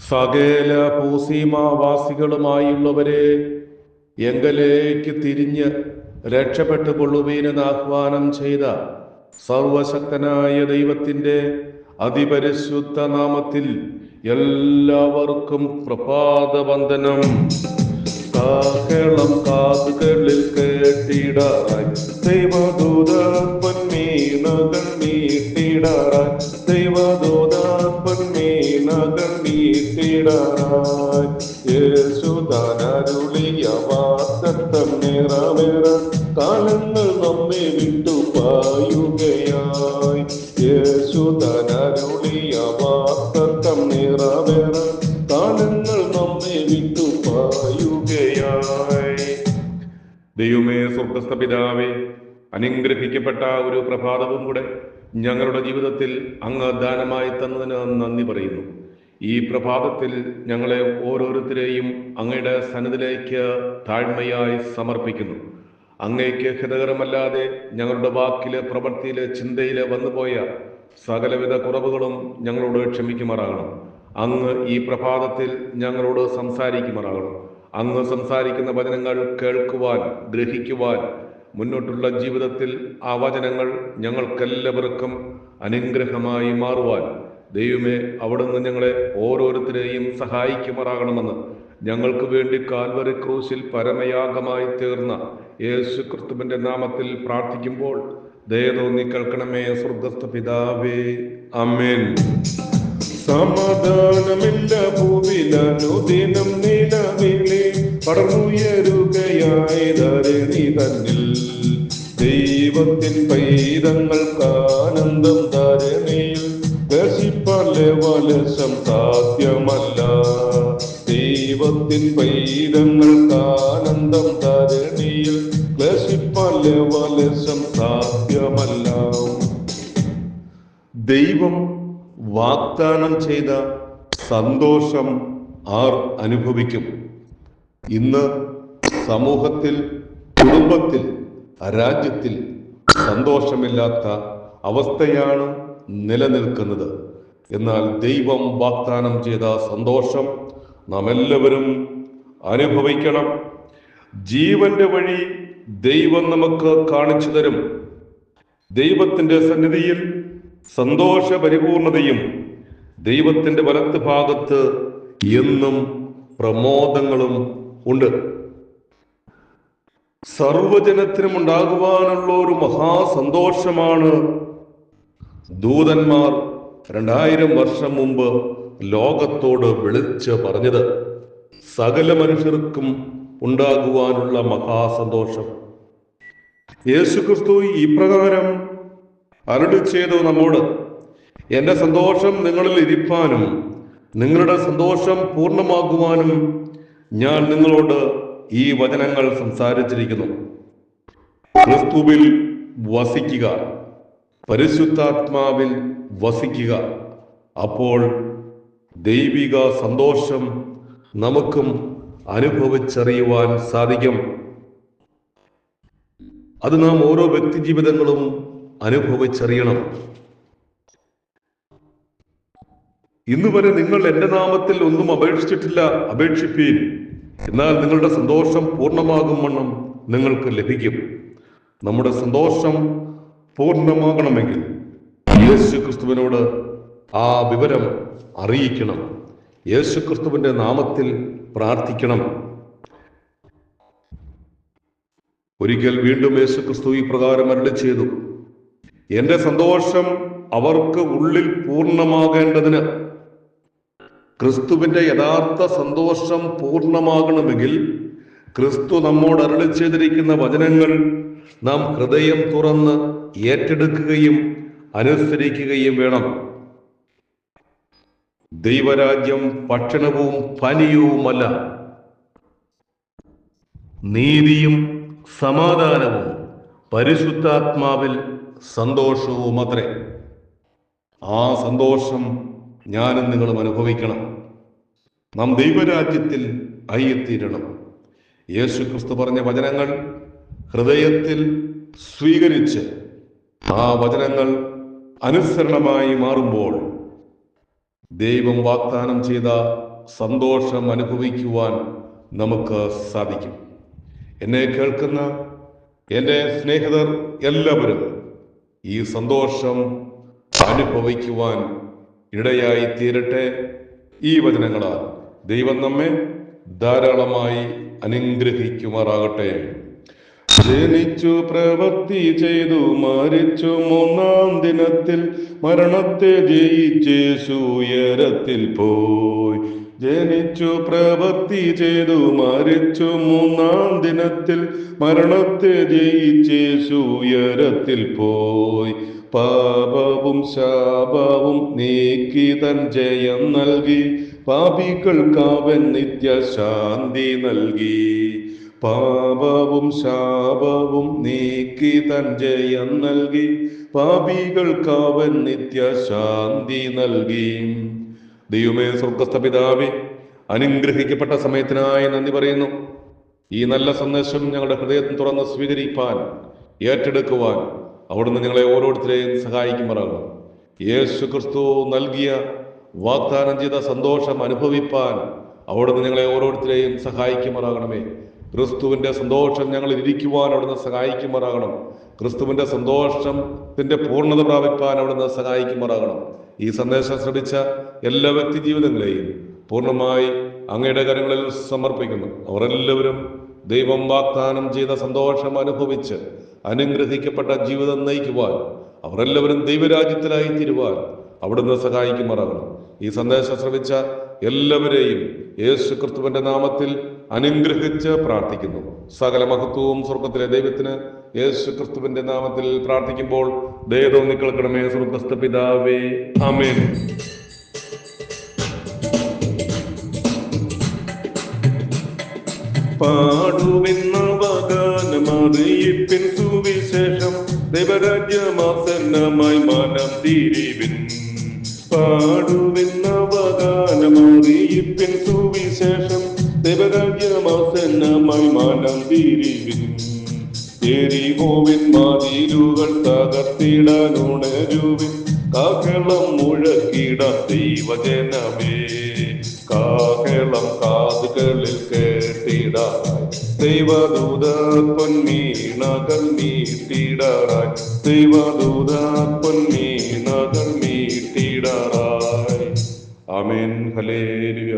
സകല പൂസീമാവാസികളുമായുള്ളവരെ എങ്കലേക്ക് തിരിഞ്ഞ് രക്ഷപ്പെട്ടു കൊള്ളുവീനെന്ന് ആഹ്വാനം ചെയ്ത സർവശക്തനായ ദൈവത്തിൻ്റെ അതിപരിശുദ്ധ നാമത്തിൽ എല്ലാവർക്കും പ്രഭാതവന്ദനം. കാഹളം കാതുകളിൽ കേട്ടിടാറായി ദൈവദൂത പൊന്മീനകൾ മീട്ടിടാറായി ദൈവദൂത പൊന്മീനകൾ മീട്ടിടാറായി യേശുദാനരുളിയ വാഗ്ദത്തം നിറവേറാൻ കാലങ്ങൾ നമ്മെ വിട്ടു പായുകയായി. യേശുദാനരുളിയ വാഗ്ദത്തം നിറവേറാൻ കാലങ്ങൾ നമ്മെ വിട്ടു പായുകയായി. ദൈവമേ, സ്വർഗ്ഗസ്ഥ പിതാവേ, അനുഗ്രഹിക്കപ്പെട്ട ഒരു പ്രഭാതവും കൂടെ ഞങ്ങളുടെ ജീവിതത്തിൽ അങ്ങ് ദാനമായി തന്നതിന് നന്ദി പറയുന്നു. ഈ പ്രഭാതത്തിൽ ഞങ്ങളെ ഓരോരുത്തരെയും അങ്ങയുടെ സന്നിധിയിലേക്ക് താഴ്മയായി സമർപ്പിക്കുന്നു. അങ്ങേക്ക് ഹിതകരമല്ലാതെ ഞങ്ങളുടെ വാക്കില്, പ്രവൃത്തിയില്, ചിന്തയില് വന്നുപോയ സകലവിധ കുറവുകളും ഞങ്ങളോട് ക്ഷമിക്കുമാറാകണം. അങ്ങ് ഈ പ്രഭാതത്തിൽ ഞങ്ങളോട് സംസാരിക്കുമാറാകണം. അങ്ങ് സംസാരിക്കുന്ന വചനങ്ങൾ കേൾക്കുവാൻ, ഗ്രഹിക്കുവാൻ, മുന്നോട്ടുള്ള ജീവിതത്തിൽ ആ വചനങ്ങൾ ഞങ്ങൾക്കെല്ലാവർക്കും അനുഗ്രഹമായി മാറുവാൻ ദൈവമേ, അവിടുന്ന് ഞങ്ങളെ ഓരോരുത്തരെയും സഹായിക്കുമാറാകണമെന്ന് ഞങ്ങൾക്ക് വേണ്ടി കാൽവരി ക്രൂശിൽ പരമയാഗമായി തീർന്ന യേശു ക്രിസ്തുവിന്റെ നാമത്തിൽ പ്രാർത്ഥിക്കുമ്പോൾ ദയ തോന്നി കേൾക്കണമേ സ്വർഗ്ഗസ്ഥ പിതാവേ. ആമേൻ. സമാധാനമില്ല ഭൂവിലനുദിനം നിലവിളി പടർന്നുയരുകയായി ധരണി തന്നിൽ. ദൈവത്തിൻ പൈതങ്ങൾക്ക് ആനന്ദം ധരണിയിൽ ദർശിപ്പാലെ വലശം സാധ്യമല്ല. ദൈവത്തിൻ പൈതങ്ങൾക്ക് ആനന്ദം ധരണിയിൽ ദർശിപ്പാലെ വലശം സാധ്യമല്ല. ദൈവം വാഗ്ദാനം ചെയ്ത സന്തോഷം ആർ അനുഭവിക്കും? ഇന്ന് സമൂഹത്തിൽ, കുടുംബത്തിൽ, രാജ്യത്തിൽ സന്തോഷമില്ലാത്ത അവസ്ഥയാണ് നിലനിൽക്കുന്നത്. എന്നാൽ ദൈവം വാഗ്ദാനം ചെയ്ത സന്തോഷം നാം എല്ലാവരും അനുഭവിക്കണം. ജീവന്റെ വഴി ദൈവം നമുക്ക് കാണിച്ചു തരും. ദൈവത്തിന്റെ സന്നിധിയിൽ സന്തോഷ പരിപൂർണതയും ദൈവത്തിന്റെ വലത്ത് ഭാഗത്ത് എന്നും പ്രമോദങ്ങളും ഉണ്ട്. സർവജനത്തിനും ഉണ്ടാകുവാനുള്ള ഒരു മഹാസന്തോഷമാണ് ദൂതന്മാർ 2000 വർഷം മുമ്പ് ലോകത്തോട് വിളിച്ച് പറഞ്ഞത്. സകല മനുഷ്യർക്കും ഉണ്ടാകുവാനുള്ള മഹാസന്തോഷം യേശുക്രിസ്തു ഇപ്രകാരം അരുളി ചെയ്തു നമ്മോട്: എന്റെ സന്തോഷം നിങ്ങളിൽ ഇരിപ്പാനും നിങ്ങളുടെ സന്തോഷം പൂർണ്ണമാകുവാനും ഞാൻ നിങ്ങളോട് ഈ വചനങ്ങൾ സംസാരിച്ചിരിക്കുന്നു. ക്രിസ്തുവിൽ വസിക്കുക, പരിശുദ്ധാത്മാവിൽ വസിക്കുക. അപ്പോൾ ദൈവിക സന്തോഷം നമുക്കും അനുഭവിച്ചറിയുവാൻ സാധിക്കും. അത് നാം ഓരോ വ്യക്തി ജീവിതങ്ങളും അനുഭവിച്ചറിയണം. ഇന്ന് വരെ നിങ്ങൾ എൻ്റെ നാമത്തിൽ ഒന്നും അപേക്ഷിച്ചിട്ടില്ല, അപേക്ഷിപ്പീൻ, എന്നാൽ നിങ്ങളുടെ സന്തോഷം പൂർണ്ണമാകും വണ്ണം നിങ്ങൾക്ക് ലഭിക്കും. നമ്മുടെ സന്തോഷം പൂർണ്ണമാകണമെങ്കിൽ യേശു ക്രിസ്തുവിനോട് ആ വിവരം അറിയിക്കണം. യേശു ക്രിസ്തുവിന്റെ നാമത്തിൽ പ്രാർത്ഥിക്കണം. ഒരിക്കൽ വീണ്ടും യേശു ക്രിസ്തു ഈ പ്രകാരം അരുളി ചെയ്തു: എന്റെ സന്തോഷം അവർക്ക് ഉള്ളിൽ പൂർണ്ണമാകേണ്ടതിന്. ക്രിസ്തുവിന്റെ യഥാർത്ഥ സന്തോഷം പൂർണ്ണമാകണമെങ്കിൽ ക്രിസ്തു നമ്മോട് അരുളി ചെയ്തിരിക്കുന്ന വചനങ്ങൾ നാം ഹൃദയം തുറന്ന് ഏറ്റെടുക്കുകയും അനുസരിക്കുകയും വേണം. ദൈവരാജ്യം ഭക്ഷണവും പാനീയവുമല്ല, നീതിയും സമാധാനവും പരിശുദ്ധാത്മാവിൽ സന്തോഷവുമത്രേ. ആ സന്തോഷം ഞാനും നിങ്ങളും അനുഭവിക്കണം. നാം ദൈവരാജ്യത്തിൽ ആയിത്തീരണം. യേശു ക്രിസ്തു പറഞ്ഞ വചനങ്ങൾ ഹൃദയത്തിൽ സ്വീകരിച്ച് ആ വചനങ്ങൾ അനുസരണമായി മാറുമ്പോൾ ദൈവം വാഗ്ദാനം ചെയ്ത സന്തോഷം അനുഭവിക്കുവാൻ നമുക്ക് സാധിക്കും. എന്നെ കേൾക്കുന്ന എൻ്റെ സ്നേഹിതർ എല്ലാവരും ഈ സന്തോഷം അനുഭവിക്കുവാൻ ഇടയായി തീരട്ടെ. ഈ വചനങ്ങളാൽ ദൈവം നമ്മെ ധാരാളമായി അനുഗ്രഹിക്കുമാറാകട്ടെ. ജനിച്ചു പ്രവൃത്തി ചെയ്തു മരിച്ചു മൂന്നാം ദിനത്തിൽ മരണത്തെ ജയിച്ചേശു ഉയരത്തിൽ പോയി. ജനിച്ചു പ്രവൃത്തി ചെയ്തു മരിച്ചു മൂന്നാം ദിനത്തിൽ മരണത്തെ ജയിച്ചേശു ഉയരത്തിൽ പോയി. പാപവും ശാപവും നീക്കി തൻ ജയം നൽകി പാപികൾക്കവൻ നിത്യശാന്തി നൽകി. പാപവും ശാപവും നീക്കി തൻ ജയം നൽകി പാപികൾക്കവൻ നിത്യശാന്തി നൽകി. ദൈവമേ, സ്വർഗ്ഗസ്ഥ പിതാവേ, അനുഗ്രഹിക്കപ്പെട്ട സമയത്തിനായി നന്ദി പറയുന്നു. ഈ നല്ല സന്ദേശം ഞങ്ങളുടെ ഹൃദയത്തിൽ തുറന്ന് സ്വീകരിപ്പാൻ, ഏറ്റെടുക്കുവാൻ അവിടുന്ന് ഞങ്ങളെ ഓരോരുത്തരെയും സഹായിക്കുമാറാകണം. യേശു ക്രിസ്തു നൽകിയ വാഗ്ദാനം ചെയ്ത സന്തോഷം അനുഭവിപ്പാൻ അവിടുന്ന് ഞങ്ങളെ ഓരോരുത്തരെയും സഹായിക്കുമാറാകണമേ. ക്രിസ്തുവിന്റെ സന്തോഷം ഞങ്ങൾ ഇരിക്കുവാൻ അവിടുന്ന് സഹായിക്കുമാറാകണം. ക്രിസ്തുവിന്റെ സന്തോഷത്തിന്റെ പൂർണ്ണത പ്രാപിപ്പാൻ അവിടുന്ന് സഹായിക്കുമാറാകണം. ഈ സന്ദേശം ശ്രമിച്ച എല്ലാ വ്യക്തി ജീവിതങ്ങളെയും പൂർണ്ണമായി അങ്ങയുടെ കരങ്ങളിൽ സമർപ്പിക്കുന്നു. അവരെല്ലാവരും ദൈവം വാഗ്ദാനം ചെയ്ത സന്തോഷം അനുഭവിച്ച് അനുഗ്രഹിക്കപ്പെട്ട ജീവിതം നയിക്കുവാൻ, അവരെല്ലാവരും ദൈവരാജ്യത്തിലായി തീരുവാൻ അവിടുന്ന് സഹായിക്കുമാറാകണം. ഈ സന്ദേശം ശ്രമിച്ച എല്ലാവരെയും യേശു ക്രിസ്തുവിന്റെ നാമത്തിൽ അനുഗ്രഹിച്ച് പ്രാർത്ഥിക്കുന്നു. സകല മഹത്വവും സ്വർഗ്ഗത്തിലെ ദൈവത്തിന് യേശു ക്രിസ്തുവിന്റെ നാമത്തിൽ പ്രാർത്ഥിക്കുമ്പോൾ ദയതോന്നി കേൾക്കണമേ സ്വർഗ്ഗസ്ഥ പിതാവേ. ആമേൻ. പാടുവിൻ നവഗാനമറിയിപ്പിൻ സുവിശേഷം, ദൈവരാജ്യമാസന്നമായി മനം തിരിവിൻ. പാടുവിൻ നവഗാനമറിയിപ്പിൻ സുവിശേഷം, ദൈവരാജ്യമാസന്നമായി മനം തിരിവിൻ. എരിഹോവിൻ മതിലുകൾ തകർത്തിടാൻ ഉണരുവിൻ, കാഹളം മുഴക്കിടാൻ ദൈവജനമേ. കാഹളം കാതുകളിൽ കേട്ടിടാറായി ദൈവദൂത പൊൻവീണകൾ മീട്ടിടാറായി, ദൈവദൂത പൊൻവീണകൾ മീട്ടിടാറായി. ആമേൻ. ഹല്ലേലൂയ.